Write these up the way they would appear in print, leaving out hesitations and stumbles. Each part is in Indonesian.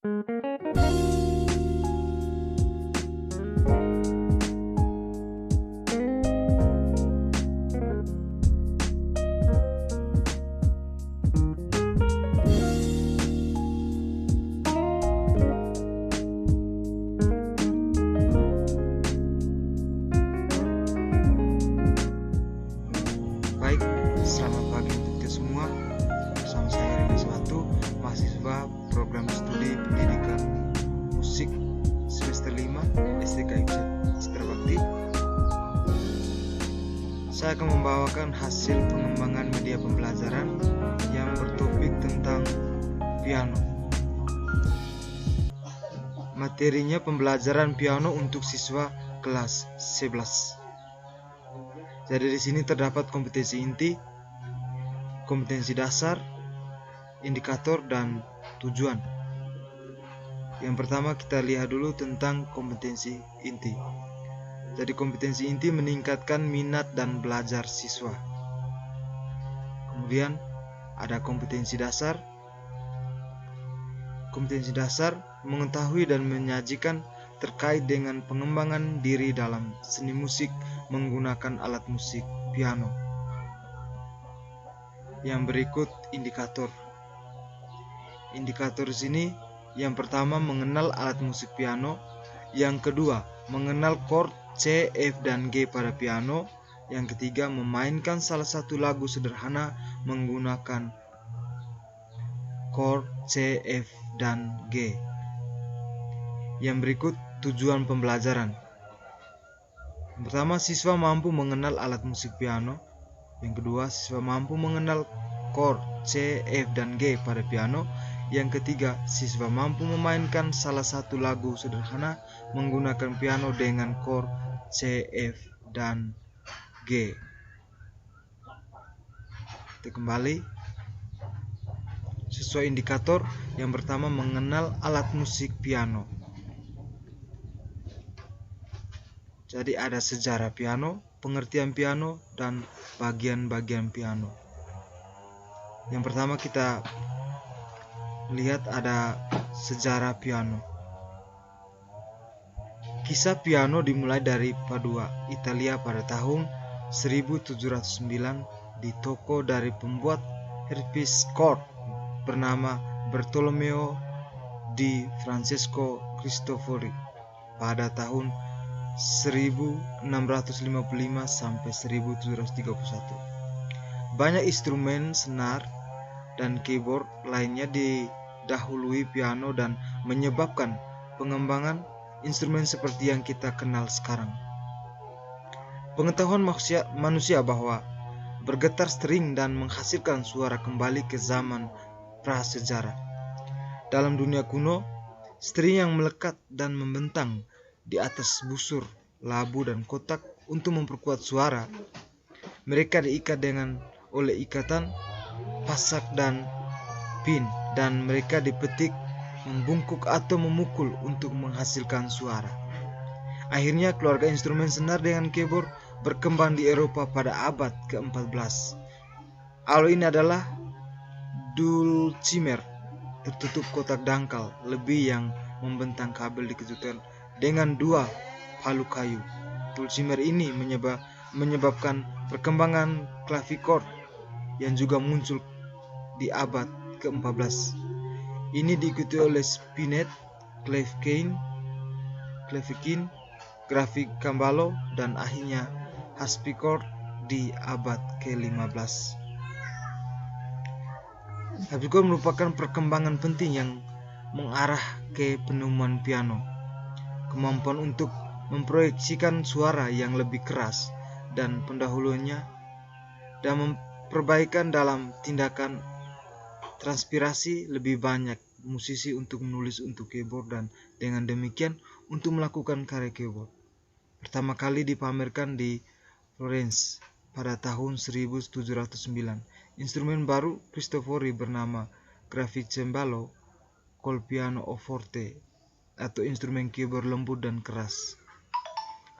Baik, selamat pagi untuk kita semua. Bersama saya Rina Suatu, mahasiswa program studi pendidikan musik semester 5 STK IPSET Citra Bakti. Saya akan membawakan hasil pengembangan media pembelajaran yang bertopik tentang piano. Materinya pembelajaran piano untuk siswa kelas 11. Jadi di sini terdapat kompetensi inti, kompetensi dasar, indikator, dan tujuan. Yang pertama kita lihat dulu tentang kompetensi inti. Jadi kompetensi inti meningkatkan minat dan belajar siswa. Kemudian ada kompetensi dasar. Kompetensi dasar mengetahui dan menyajikan terkait dengan pengembangan diri dalam seni musik menggunakan alat musik piano. Yang berikut indikator. Indikator di sini yang pertama mengenal alat musik piano, yang kedua mengenal chord C, F, dan G pada piano, yang ketiga memainkan salah satu lagu sederhana menggunakan chord C, F, dan G. Yang berikut tujuan pembelajaran. Yang pertama, siswa mampu mengenal alat musik piano. Yang kedua, siswa mampu mengenal chord C, F, dan G pada piano. Yang ketiga, siswa mampu memainkan salah satu lagu sederhana menggunakan piano dengan chord C, F, dan G. Kita kembali. Sesuai indikator, yang pertama mengenal alat musik piano. Jadi ada sejarah piano, pengertian piano, dan bagian-bagian piano. Yang pertama kita lihat ada sejarah piano. Kisah piano dimulai dari Padua, Italia pada tahun 1709 di toko dari pembuat harpsichord bernama Bartolomeo di Francesco Cristofori pada tahun 1655 sampai 1731. Banyak instrumen senar dan keyboard lainnya didahului piano dan menyebabkan pengembangan instrumen seperti yang kita kenal sekarang. Pengetahuan manusia bahwa bergetar string dan menghasilkan suara kembali ke zaman prasejarah. Dalam dunia kuno, string yang melekat dan membentang di atas busur, labu, dan kotak untuk memperkuat suara. Mereka diikat oleh ikatan, pasak, dan pin, dan mereka dipetik, membungkuk, atau memukul untuk menghasilkan suara. Akhirnya keluarga instrumen senar dengan keyboard berkembang di Eropa pada abad ke-14. Alat ini adalah dulcimer, tertutup kotak dangkal lebih yang membentang kabel dikejutkan dengan dua palu kayu. Dulcimer ini menyebabkan perkembangan clavichord yang juga muncul di abad ke-14. Ini diikuti oleh spinet, clavekin, graficambalo, dan akhirnya harpsichord di abad ke-15. Harpsichord merupakan perkembangan penting yang mengarah ke penemuan piano. Kemampuan untuk memproyeksikan suara yang lebih keras dan pendahulunya, dan memperbaikan dalam tindakan transpirasi lebih banyak musisi untuk menulis untuk keyboard, dan dengan demikian untuk melakukan karya keyboard. Pertama kali dipamerkan di Florence pada tahun 1709. Instrumen baru Cristofori bernama Graficembalo, col piano o forte, atau instrumen keyboard lembut dan keras.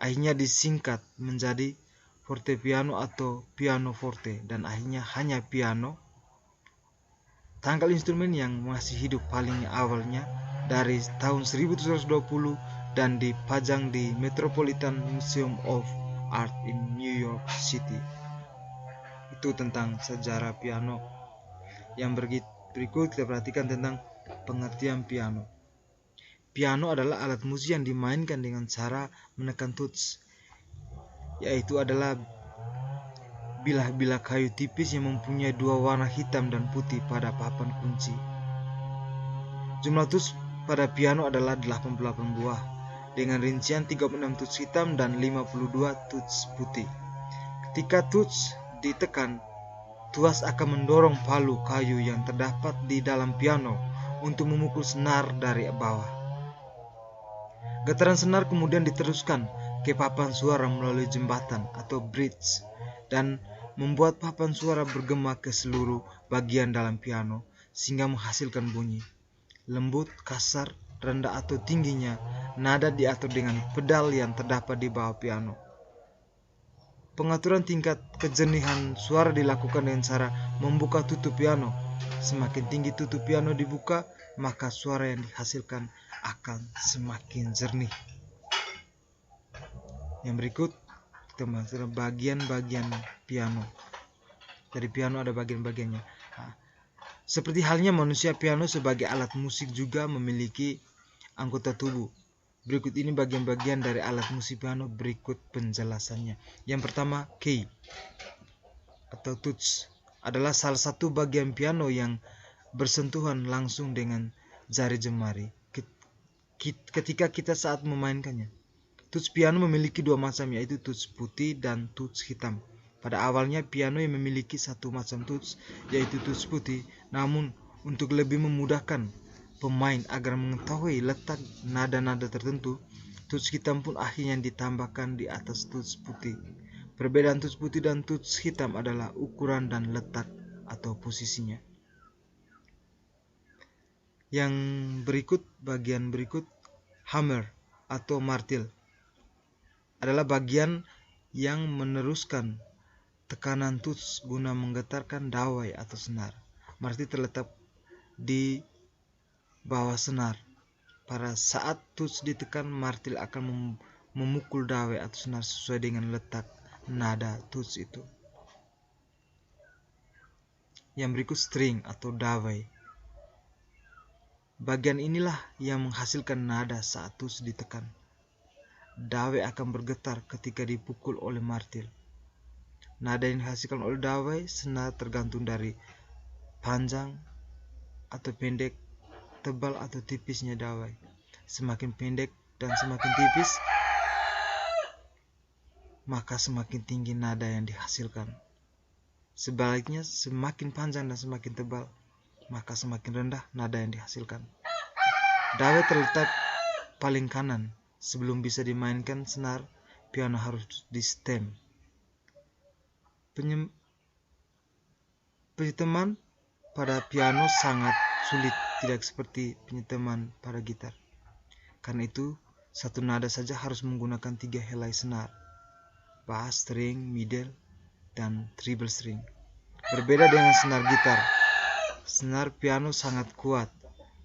Akhirnya disingkat menjadi fortepiano atau pianoforte, dan akhirnya hanya piano. Tanggal instrumen yang masih hidup paling awalnya dari tahun 1720 dan dipajang di Metropolitan Museum of Art in New York City. Itu tentang sejarah piano. Yang berikut kita perhatikan tentang pengertian piano. Piano adalah alat musik yang dimainkan dengan cara menekan tuts, yaitu adalah bilah-bilah kayu tipis yang mempunyai dua warna hitam dan putih pada papan kunci. Jumlah tuts pada piano adalah 88 buah, dengan rincian 36 tuts hitam dan 52 tuts putih. Ketika tuts ditekan, tuas akan mendorong palu kayu yang terdapat di dalam piano untuk memukul senar dari bawah. Getaran senar kemudian diteruskan ke papan suara melalui jembatan atau bridge dan membuat papan suara bergema ke seluruh bagian dalam piano sehingga menghasilkan bunyi. Lembut, kasar, rendah atau tingginya, nada diatur dengan pedal yang terdapat di bawah piano. Pengaturan tingkat kejenihan suara dilakukan dengan cara membuka tutup piano. Semakin tinggi tutup piano dibuka, maka suara yang dihasilkan akan semakin jernih. Yang berikut kita bahas bagian-bagian piano. Dari piano ada bagian-bagiannya. Seperti halnya manusia, piano sebagai alat musik juga memiliki anggota tubuh. Berikut ini bagian-bagian dari alat musik piano, berikut penjelasannya. Yang pertama, key atau tuts adalah salah satu bagian piano yang bersentuhan langsung dengan jari jemari ketika kita saat memainkannya. Tuts piano memiliki dua macam, yaitu tuts putih dan tuts hitam. Pada awalnya piano yang memiliki satu macam tuts, yaitu tuts putih, namun untuk lebih memudahkan pemain agar mengetahui letak nada-nada tertentu, tuts hitam pun akhirnya ditambahkan di atas tuts putih. Perbedaan tuts putih dan tuts hitam adalah ukuran dan letak atau posisinya. Yang berikut, bagian berikut, hammer atau martil adalah bagian yang meneruskan tekanan tuts guna menggetarkan dawai atau senar. Martil terletak di bawah senar. Pada saat tuts ditekan, martil akan memukul dawai atau senar sesuai dengan letak nada tuts itu. Yang berikut, string atau dawai. Bagian inilah yang menghasilkan nada saat tuts ditekan. Dawai akan bergetar ketika dipukul oleh martil. Nada yang dihasilkan oleh dawai senar tergantung dari panjang atau pendek, tebal atau tipisnya dawai. Semakin pendek dan semakin tipis, maka semakin tinggi nada yang dihasilkan. Sebaliknya, semakin panjang dan semakin tebal, maka semakin rendah nada yang dihasilkan. Dawai terletak paling kanan. Sebelum bisa dimainkan senar, piano harus di stem. Penyeteman pada piano sangat sulit, tidak seperti penyeteman pada gitar. Karena itu, satu nada saja harus menggunakan 3 helai senar: bass string, middle, dan treble string. Berbeda dengan senar gitar, senar piano sangat kuat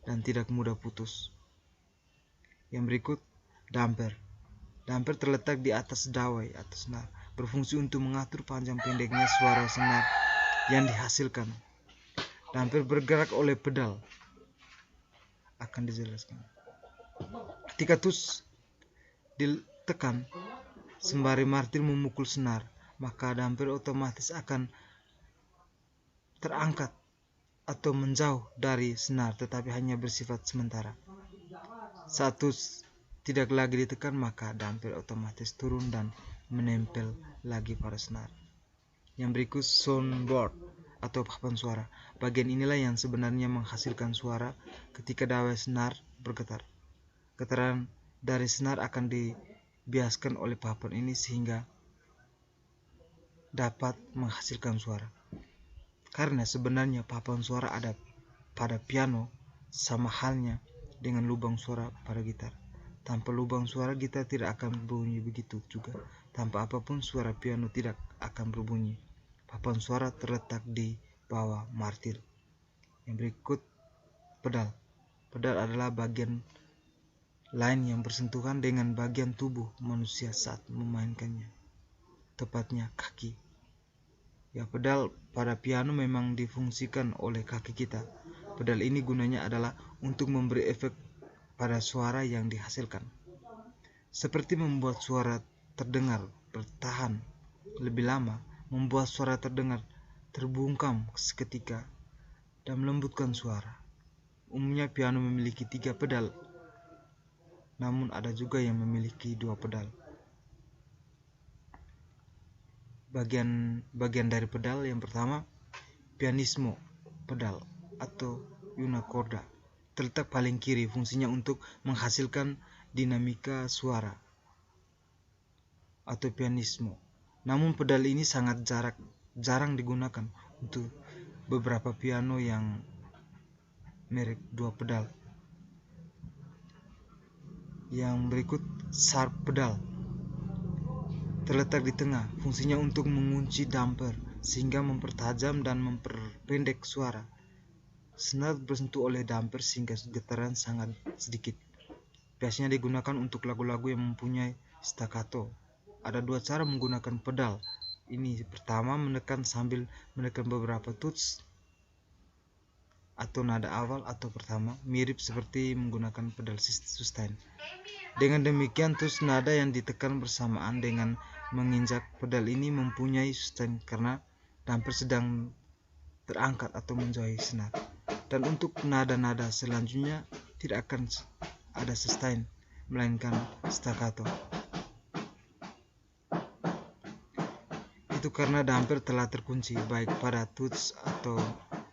dan tidak mudah putus. Yang berikut, damper. Damper terletak di atas dawai atau senar, berfungsi untuk mengatur panjang pendeknya suara senar yang dihasilkan. Damper bergerak oleh pedal. Akan dijelaskan. Ketika tuts ditekan sembari martil memukul senar, maka damper otomatis akan terangkat atau menjauh dari senar, tetapi hanya bersifat sementara. Saat tuts tidak lagi ditekan, maka damper otomatis turun dan menempel lagi pada senar. Yang berikut, soundboard atau papan suara. Bagian inilah yang sebenarnya menghasilkan suara ketika dawai senar bergetar. Getaran dari senar akan dibiaskan oleh papan ini sehingga dapat menghasilkan suara. Karena sebenarnya papan suara ada pada piano sama halnya dengan lubang suara pada gitar. Tanpa lubang suara, gitar tidak akan berbunyi, begitu juga tanpa apapun suara piano tidak akan berbunyi. Papan suara terletak di bawah martil. Yang berikut, pedal. Pedal adalah bagian lain yang bersentuhan dengan bagian tubuh manusia saat memainkannya, tepatnya kaki. Ya, pedal pada piano memang difungsikan oleh kaki kita. Pedal ini gunanya adalah untuk memberi efek pada suara yang dihasilkan, seperti membuat suara terdengar bertahan lebih lama, membuat suara terdengar terbungkam seketika, dan melembutkan suara. Umumnya piano memiliki 3 pedal, namun ada juga yang memiliki 2 pedal. Bagian dari pedal yang pertama, pianismo pedal atau una corda, terletak paling kiri. Fungsinya untuk menghasilkan dinamika suara atau pianismo. Namun pedal ini sangat jarang digunakan untuk beberapa piano yang merek 2 pedal. Yang berikut, sharp pedal, terletak di tengah. Fungsinya untuk mengunci damper sehingga mempertajam dan memperpendek suara. Senar bersentuh oleh damper sehingga getaran sangat sedikit. Biasanya digunakan untuk lagu-lagu yang mempunyai staccato. Ada 2 cara menggunakan pedal ini. Pertama, menekan sambil menekan beberapa tuts atau nada awal atau pertama, mirip seperti menggunakan pedal sustain. Dengan demikian, tuts nada yang ditekan bersamaan dengan menginjak pedal ini mempunyai sustain karena damper sedang terangkat atau menjauhi senar. Dan untuk nada-nada selanjutnya tidak akan ada sustain, melainkan staccato. Itu karena damper telah terkunci baik pada tuts atau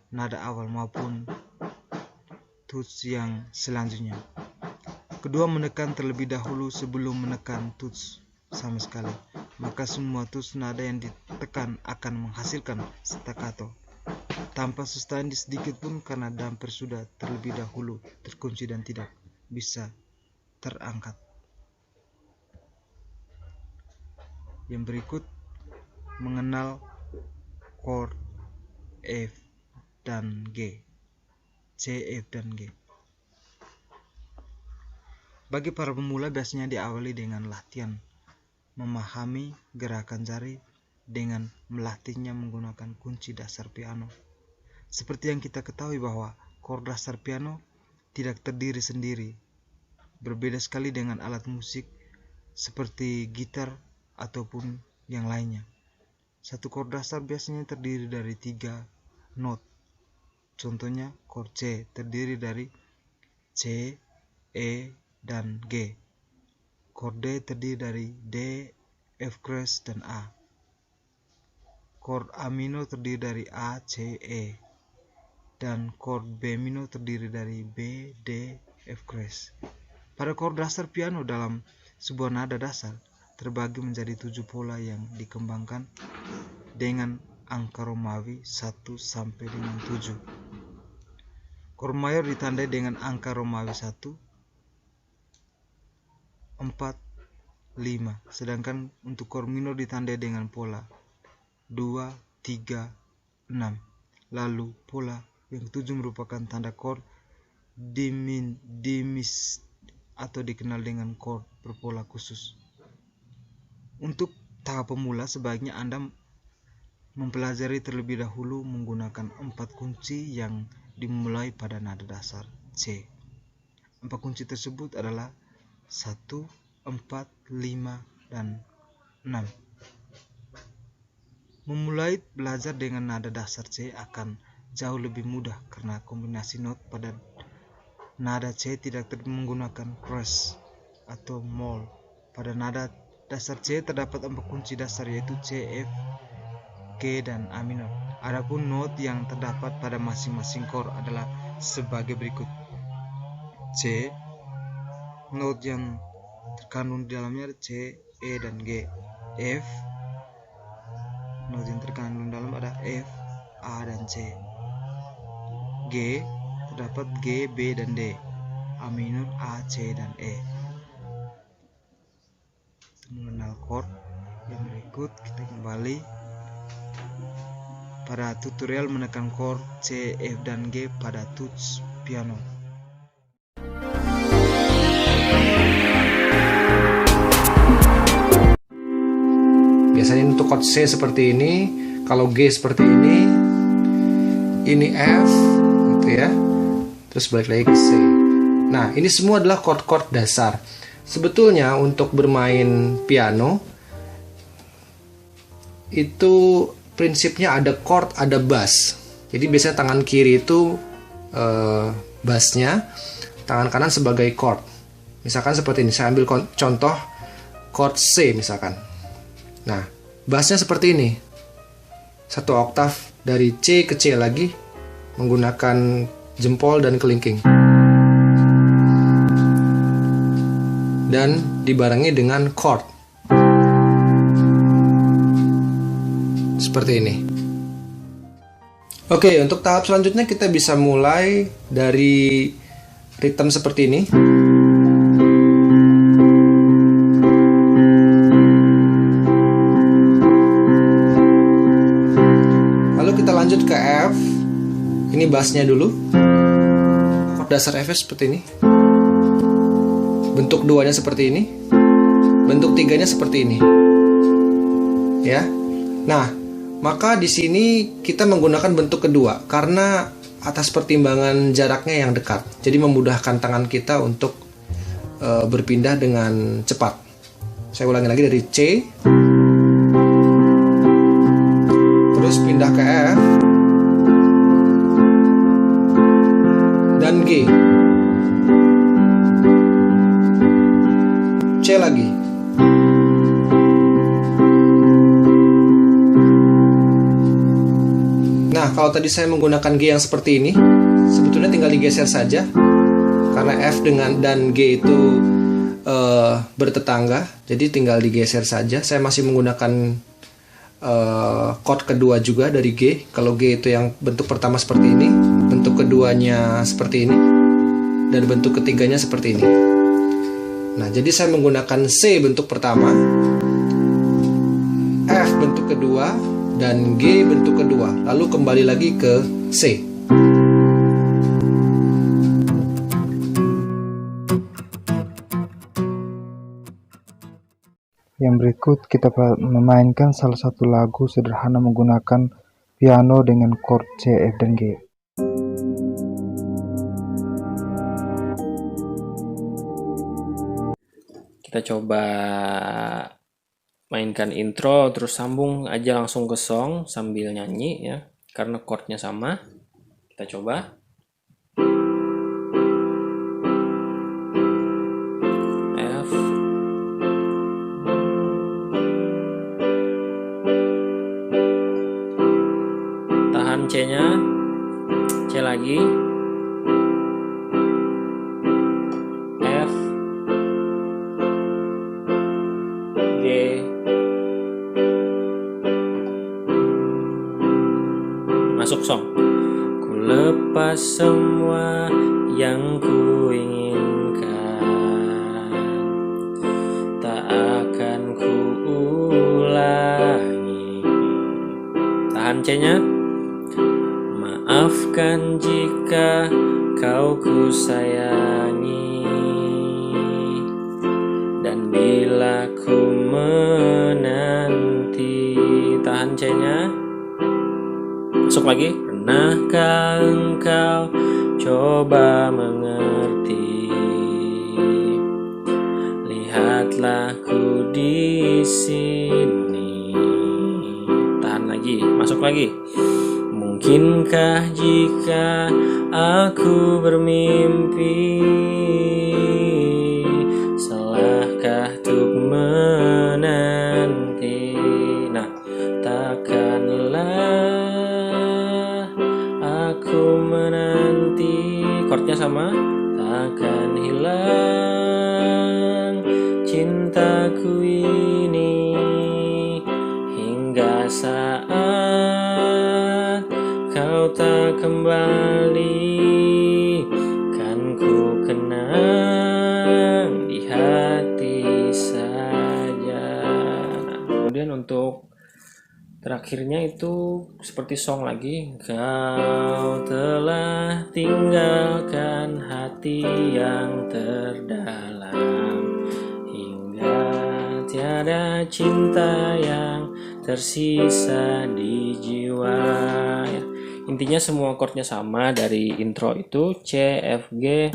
nada awal maupun tuts yang selanjutnya. Kedua, menekan terlebih dahulu sebelum menekan tuts sama sekali. Maka semua tuts nada yang ditekan akan menghasilkan staccato tanpa sustain sedikit pun karena damper sudah terlebih dahulu terkunci dan tidak bisa terangkat. Yang berikut, mengenal chord F dan G, C, F, dan G. Bagi para pemula biasanya diawali dengan latihan memahami gerakan jari dengan melatihnya menggunakan kunci dasar piano. Seperti yang kita ketahui bahwa chord dasar piano tidak terdiri sendiri, berbeda sekali dengan alat musik seperti gitar ataupun yang lainnya. Satu chord dasar biasanya terdiri dari 3 not. Contohnya, chord C terdiri dari C, E, dan G. Chord D terdiri dari D, F crash, dan A. Chord A minor terdiri dari A, C, E. Dan chord B minor terdiri dari B, D, F crash. Pada chord dasar piano dalam sebuah nada dasar terbagi menjadi 7 pola yang dikembangkan dengan angka Romawi 1 sampai dengan 7. Chord mayor ditandai dengan angka Romawi 1, 4, 5. Sedangkan untuk chord minor ditandai dengan pola 2, 3, 6. Lalu pola yang ketujuh merupakan tanda chord diminished atau dikenal dengan chord berpola khusus. Untuk tahap pemula sebaiknya Anda mempelajari terlebih dahulu menggunakan 4 kunci yang dimulai pada nada dasar C. 4 kunci tersebut adalah 1, 4, 5, dan 6. Memulai belajar dengan nada dasar C akan jauh lebih mudah karena kombinasi not pada nada C tidak menggunakan crash atau mol. Pada nada dasar C terdapat 4 kunci dasar yaitu C, F, G, dan A minor. Adapun not yang terdapat pada masing-masing chord adalah sebagai berikut. C, not yang terkandung di dalamnya C, E, dan G. F, not yang terkandung dalam ada F, A, dan C. G, terdapat G, B, dan D. A minor, A, C, dan E. Mengenal chord yang berikut, kita kembali pada tutorial menekan chord C, F, dan G pada tuts piano. untuk chord C seperti ini, kalau G seperti ini F gitu ya. Terus balik lagi ke C. Nah, ini semua adalah chord-chord dasar. Sebetulnya untuk bermain piano itu prinsipnya ada chord, ada bass. Jadi biasanya tangan kiri itu bassnya, tangan kanan sebagai chord. Misalkan seperti ini, saya ambil contoh chord C misalkan. Nah, bassnya seperti ini, 1 oktav dari C ke C lagi menggunakan jempol dan kelingking, dan dibarengi dengan chord seperti ini. Oke, untuk tahap selanjutnya kita bisa mulai dari ritme seperti ini. Lalu kita lanjut ke F. Ini bassnya dulu. Chord dasar F seperti ini. Bentuk 2-nya seperti ini. Bentuk 3-nya seperti ini. Ya. Nah, maka di sini kita menggunakan bentuk kedua karena atas pertimbangan jaraknya yang dekat. Jadi memudahkan tangan kita untuk berpindah dengan cepat. Saya ulangi lagi dari C. Terus pindah ke F. Dan G. C lagi. Nah, kalau tadi saya menggunakan G yang seperti ini, sebetulnya tinggal digeser saja karena F dan G itu bertetangga, jadi tinggal digeser saja. Saya masih menggunakan chord kedua juga dari G. Kalau G itu yang bentuk pertama seperti ini, bentuk keduanya seperti ini, dan bentuk ketiganya seperti ini. Nah, jadi saya menggunakan C bentuk pertama, F bentuk kedua, dan G bentuk kedua. Lalu kembali lagi ke C. Yang berikut kita memainkan salah satu lagu sederhana menggunakan piano dengan chord C, F, dan G. Kita coba mainkan intro terus sambung aja langsung ke song sambil nyanyi ya, karena chordnya sama. Kita coba. F, tahan C-nya, C lagi, F, G, masuk song. Ku lepas semua yang ku inginkan, tak akan ku ulangi. Tahan C-nya. Maafkan jika kau ku sayangi, dan bila ku menanti. Tahan C-nya. Masuk lagi. Pernahkah engkau coba mengerti? Lihatlah ku di sini. Tahan lagi. Masuk lagi. Mungkinkah jika aku bermimpi, salahkah untuk menanti? Nah, takkanlah aku menanti. Chordnya sama. Takkan hilang cintaku ini hingga saat kau tak kembali, kan ku kenang di hati saja. Nah, kemudian untuk terakhirnya itu seperti song lagi. Kau telah tinggalkan hati yang terdalam, hingga tiada cinta yang tersisa di jiwa ya. Intinya semua chordnya sama dari intro itu C, F, G,